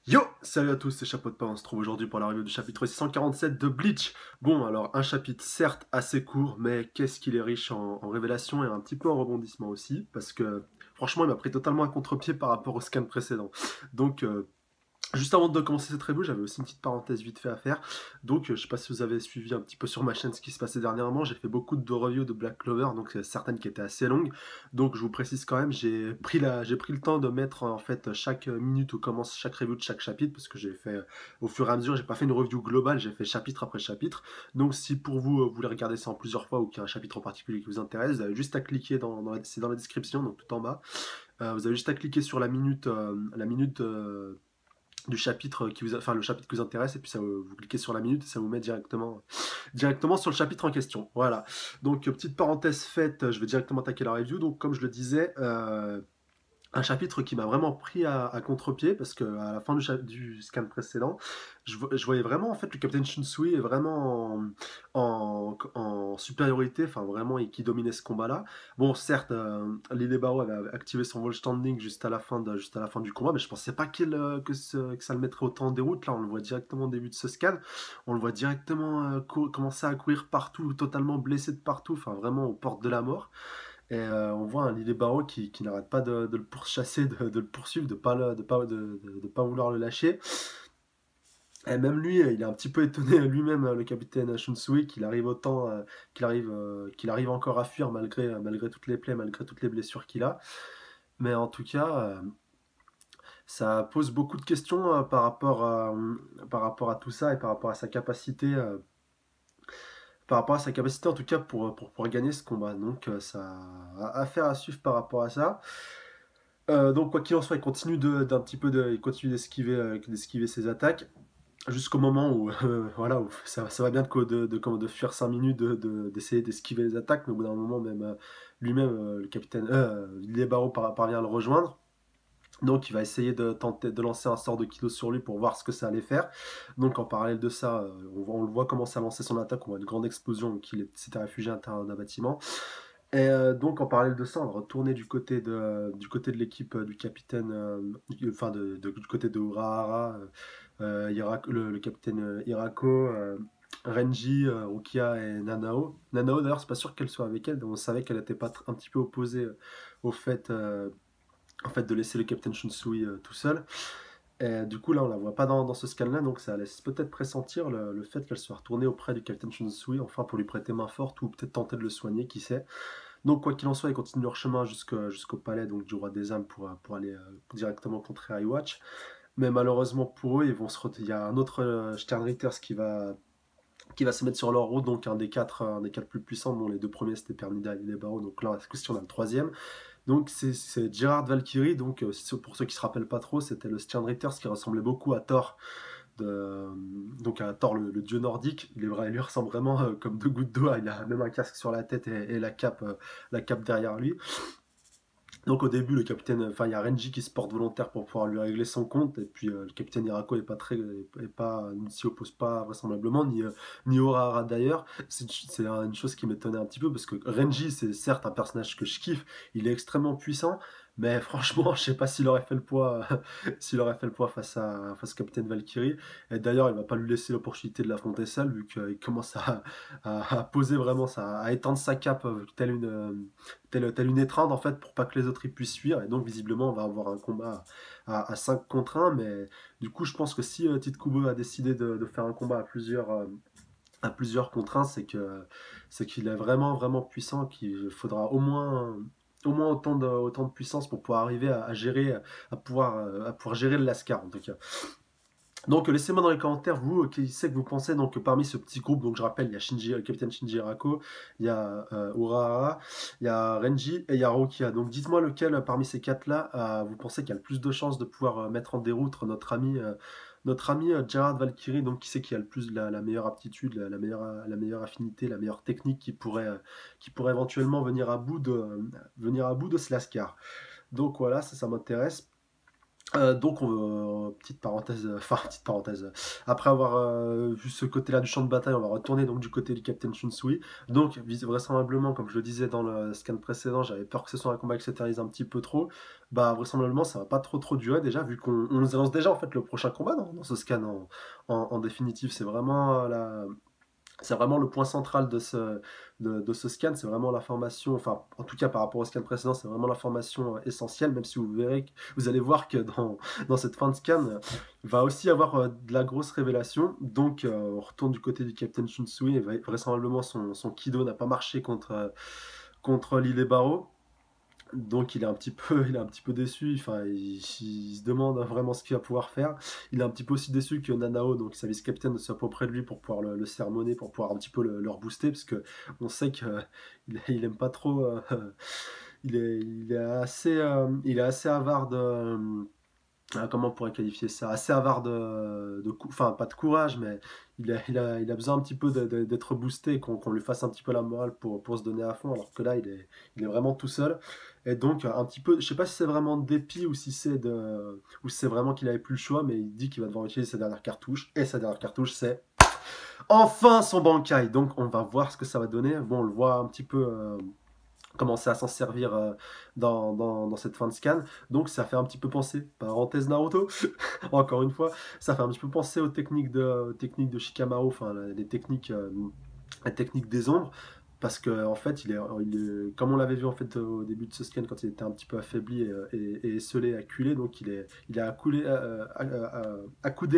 Yo! Salut à tous, c'est Chapeau de Pain, on se trouve aujourd'hui pour la review du chapitre 647 de Bleach. Bon, alors un chapitre certes assez court, mais qu'est-ce qu'il est riche en révélations et un petit peu en rebondissements aussi, parce que franchement il m'a pris totalement à contre-pied par rapport au scan précédent. Donc juste avant de commencer cette review, j'avais aussi une petite parenthèse vite fait à faire. Donc, je sais pas si vous avez suivi un petit peu sur ma chaîne ce qui se passait dernièrement. J'ai fait beaucoup de reviews de Black Clover, donc certaines qui étaient assez longues. Donc, je vous précise quand même, j'ai pris le temps de mettre en fait chaque minute où commence chaque review de chaque chapitre, parce que j'ai fait au fur et à mesure, j'ai pas fait une review globale, j'ai fait chapitre après chapitre. Donc, si pour vous, vous voulez regarder ça en plusieurs fois ou qu'il y a un chapitre en particulier qui vous intéresse, vous avez juste à cliquer c'est dans la description, donc tout en bas. Vous avez juste à cliquer sur la minute du chapitre enfin le chapitre qui vous intéresse et puis ça vous cliquez sur la minute et ça vous met directement sur le chapitre en question. Voilà. Donc petite parenthèse faite, je vais directement attaquer la review. Donc comme je le disais, un chapitre qui m'a vraiment pris à contre-pied parce que à la fin du scan précédent, je voyais vraiment en fait le Capitaine Shunsui est vraiment en supériorité, enfin vraiment et qui dominait ce combat-là. Bon, certes, Lily Barrow avait activé son Wall Standing juste à la fin du combat, mais je pensais pas que ça le mettrait autant en déroute. Là, on le voit directement au début de ce scan, on le voit directement commencer à courir partout, totalement blessé de partout, enfin vraiment aux portes de la mort. Et on voit un Lily Barrow qui n'arrête pas de le pourchasser, de le poursuivre, de pas vouloir le lâcher. Et même lui, il est un petit peu étonné lui-même, le capitaine Shunsui, qu'il arrive encore à fuir malgré toutes les plaies, malgré toutes les blessures qu'il a. Mais en tout cas, ça pose beaucoup de questions par rapport à tout ça et par rapport à sa capacité en tout cas pour pouvoir gagner ce combat. Donc ça a affaire à suivre par rapport à ça. Donc quoi qu'il en soit, il continue d'esquiver ses attaques jusqu'au moment où voilà où ça va bien de fuir 5 minutes d'essayer d'esquiver les attaques, mais au bout d'un moment même lui-même le capitaine Libaro parvient à le rejoindre. Donc il va essayer de tenter de lancer un sort de Kido sur lui pour voir ce que ça allait faire. Donc en parallèle de ça, on le voit commencer à lancer son attaque, on voit une grande explosion, donc il s'était réfugié à l'intérieur d'un bâtiment. Et donc en parallèle de ça, on va retourner du côté de l'équipe du capitaine, du côté de Urahara, le capitaine Hirako, Renji, Rukia et Nanao. Nanao d'ailleurs, c'est pas sûr qu'elle soit avec elle, on savait qu'elle était pas un petit peu opposée au fait, en fait de laisser le capitaine Shunsui tout seul. Et du coup là on la voit pas dans ce scan là, donc ça laisse peut-être pressentir le fait qu'elle soit retournée auprès du capitaine Shunsui, enfin pour lui prêter main forte ou peut-être tenter de le soigner, qui sait. Donc quoi qu'il en soit, ils continuent leur chemin jusqu'au palais donc, du roi des âmes pour aller directement contrer Iwatch. Mais malheureusement pour eux, il y a un autre Sternritters qui va se mettre sur leur route, donc un des quatre plus puissants. Bon, les deux premiers c'était Pernida et les Barreaux, donc là, c'est question on a le troisième. Donc c'est Gerard Valkyrie, donc pour ceux qui se rappellent pas trop, c'était le Sternritters qui ressemblait beaucoup à Thor, de, donc à Thor le dieu nordique. Il lui ressemble vraiment comme deux gouttes d'eau, il a même un casque sur la tête et la cape derrière lui. Donc au début, il y a Renji qui se porte volontaire pour pouvoir lui régler son compte, et puis le capitaine Hirako ne s'y oppose pas vraisemblablement, ni Urahara d'ailleurs. C'est une chose qui m'étonnait un petit peu, parce que Renji, c'est certes un personnage que je kiffe, il est extrêmement puissant, mais franchement, je sais pas s'il aurait fait le poids, s'il aurait fait le poids face au capitaine Valkyrie. Et d'ailleurs, il va pas lui laisser l'opportunité de l'affronter seul, vu qu'il commence à poser vraiment à étendre sa cape telle une étreinte en fait pour pas que les autres y puissent fuir, et donc visiblement on va avoir un combat à 5 contre 1, mais du coup je pense que si Tite Kubo a décidé de faire un combat à plusieurs contre 1, c'est qu'il est vraiment puissant, qu'il faudra au moins autant de puissance pour pouvoir arriver à gérer à pouvoir gérer le Lascar en tout cas. Donc laissez-moi dans les commentaires, vous, qui c'est que vous pensez donc parmi ce petit groupe. Donc je rappelle, il y a le capitaine Shinji Hirako, il y a Urahara, il y a Renji et il y a Rukia. Donc dites-moi lequel parmi ces quatre-là vous pensez qu'il y a le plus de chances de pouvoir mettre en déroute notre ami Gerard Valkyrie, donc qui c'est qui a le plus la meilleure aptitude, la meilleure affinité, la meilleure technique qui pourrait éventuellement venir à bout de ce Lascar. Donc voilà, ça m'intéresse. Petite parenthèse, enfin petite parenthèse, après avoir vu ce côté-là du champ de bataille, on va retourner donc du côté du Captain Shunsui. Donc vraisemblablement, comme je le disais dans le scan précédent, j'avais peur que ce soit un combat qui s'éternise un petit peu trop. Bah vraisemblablement ça va pas trop durer déjà, vu qu'on nous annonce déjà en fait le prochain combat dans ce scan en définitive. C'est vraiment le point central de ce scan, c'est vraiment l'information, enfin en tout cas par rapport au scan précédent, c'est vraiment l'information essentielle, même si vous allez voir que dans cette fin de scan, va aussi avoir de la grosse révélation. Donc on retourne du côté du Captain Shunsui, et vraisemblablement son Kido n'a pas marché contre l'île Barreau. Donc il est un petit peu déçu, enfin, il se demande vraiment ce qu'il va pouvoir faire. Il est un petit peu aussi déçu que Nanao, donc sa vice-captain, ne soit pas auprès de lui pour pouvoir le sermonner, pour pouvoir un petit peu le rebooster, parce que on sait qu'il il aime pas trop, il est assez avare de, comment on pourrait qualifier ça? Assez avare enfin pas de courage, mais il a besoin un petit peu d'être boosté, qu'on lui fasse un petit peu la morale pour se donner à fond, alors que là il est vraiment tout seul. Et donc un petit peu, je sais pas si c'est vraiment de dépit ou si ou si c'est vraiment qu'il avait plus le choix, mais il dit qu'il va devoir utiliser sa dernière cartouche, et sa dernière cartouche c'est enfin son Bankai. Donc on va voir ce que ça va donner. Bon, on le voit un petit peu commencer à s'en servir dans cette fin de scan. Donc ça fait un petit peu penser, parenthèse Naruto, encore une fois, ça fait un petit peu penser aux techniques de Shikamaru, enfin les techniques des ombres, parce que en fait, comme on l'avait vu en fait au début de ce scan, quand il était un petit peu affaibli et esselé, acculé, donc il est accoudé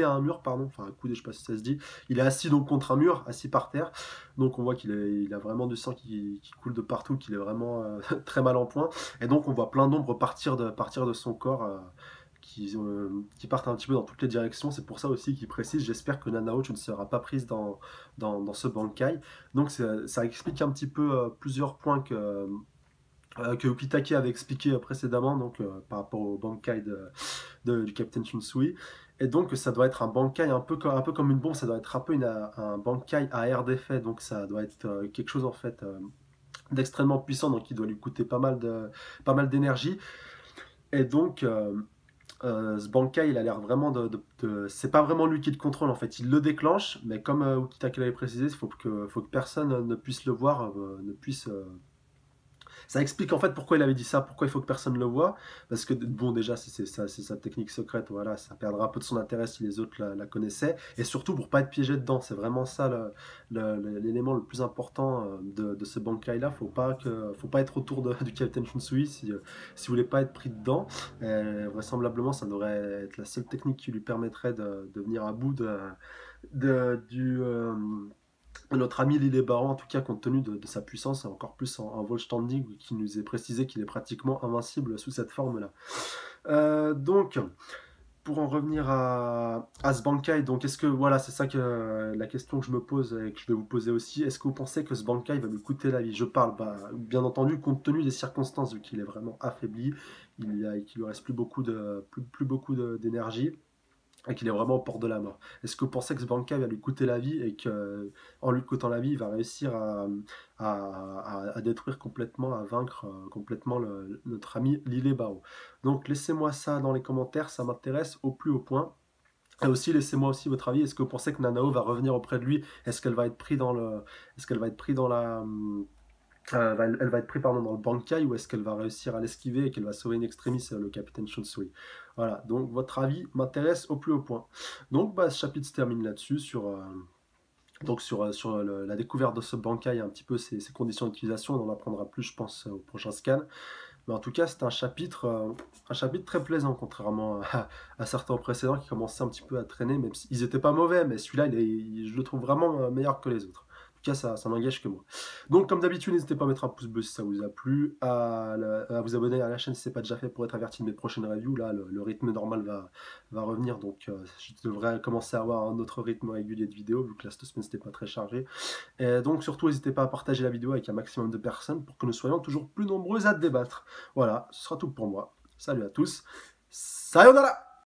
à un mur, pardon, enfin accoudé, je sais pas si ça se dit, il est assis donc contre un mur, assis par terre, donc on voit il a vraiment du sang qui coule de partout, qu'il est vraiment très mal en point, et donc on voit plein d'ombres partir de son corps. Qui partent un petit peu dans toutes les directions. C'est pour ça aussi qu'il précise, j'espère que Nanaoch ne sera pas prise dans ce Bankai. Donc ça explique un petit peu plusieurs points que Ukitake avait expliqué précédemment, donc par rapport au Bankai du Captain Shunsui. Et donc ça doit être un Bankai un peu comme une bombe, ça doit être un peu un Bankai à air d'effet, donc ça doit être quelque chose en fait d'extrêmement puissant, donc il doit lui coûter pas mal d'énergie. Et donc ce Bankai, il a l'air vraiment c'est pas vraiment lui qui le contrôle en fait, il le déclenche, mais comme Ukitake l'avait précisé, il faut que personne ne puisse le voir, ne puisse ça explique en fait pourquoi il avait dit ça, pourquoi il faut que personne le voit. Parce que, bon, déjà, c'est sa technique secrète, voilà, ça perdra un peu de son intérêt si les autres la connaissaient. Et surtout pour pas être piégé dedans, c'est vraiment ça l'élément le plus important de ce Bankai-là. Faut pas être autour du Captain Shunsui si vous voulez pas être pris dedans. Vraisemblablement, ça devrait être la seule technique qui lui permettrait de venir à bout notre ami Lille Baron, en tout cas, compte tenu de sa puissance, et encore plus en Volstanding, qui nous est précisé qu'il est pratiquement invincible sous cette forme-là. Donc, pour en revenir à ce Bankai, donc est-ce que, voilà, c'est ça que la question que je me pose et que je vais vous poser aussi, est-ce que vous pensez que ce Bankai va lui coûter la vie? Je parle, bien entendu, compte tenu des circonstances, vu qu'il est vraiment affaibli, qu'il lui reste plus beaucoup d'énergie, et qu'il est vraiment au port de la mort. Est-ce que vous pensez que ce Bankai va lui coûter la vie et qu'en lui coûtant la vie, il va réussir à détruire complètement, à vaincre complètement notre ami Lille Bao? Donc laissez-moi ça dans les commentaires, ça m'intéresse au plus haut point. Et aussi, laissez-moi aussi votre avis. Est-ce que vous pensez que Nanao va revenir auprès de lui? Est-ce qu'elle va être prise est-ce qu'elle va être prise dans elle va être prise pardon, dans le Bankai, ou est-ce qu'elle va réussir à l'esquiver et qu'elle va sauver une extremis le capitaine Shunsui? Voilà, donc votre avis m'intéresse au plus haut point. Donc ce chapitre se termine là-dessus sur la découverte de ce Bankai et un petit peu ses conditions d'utilisation. On en apprendra plus, je pense, au prochain scan. Mais en tout cas, c'est un chapitre très plaisant, contrairement à certains précédents qui commençaient un petit peu à traîner, même s'ils n'étaient pas mauvais, mais celui-là, je le trouve vraiment meilleur que les autres. En tout cas, ça n'engage que moi. Donc, comme d'habitude, n'hésitez pas à mettre un pouce bleu si ça vous a plu, à vous abonner à la chaîne si ce n'est pas déjà fait pour être averti de mes prochaines reviews. Là, le rythme normal va revenir, donc je devrais commencer à avoir un autre rythme régulier de vidéos, vu que la cette semaine, c'était pas très chargé. Et donc, surtout, n'hésitez pas à partager la vidéo avec un maximum de personnes pour que nous soyons toujours plus nombreux à débattre. Voilà, ce sera tout pour moi. Salut à tous. Sayonara!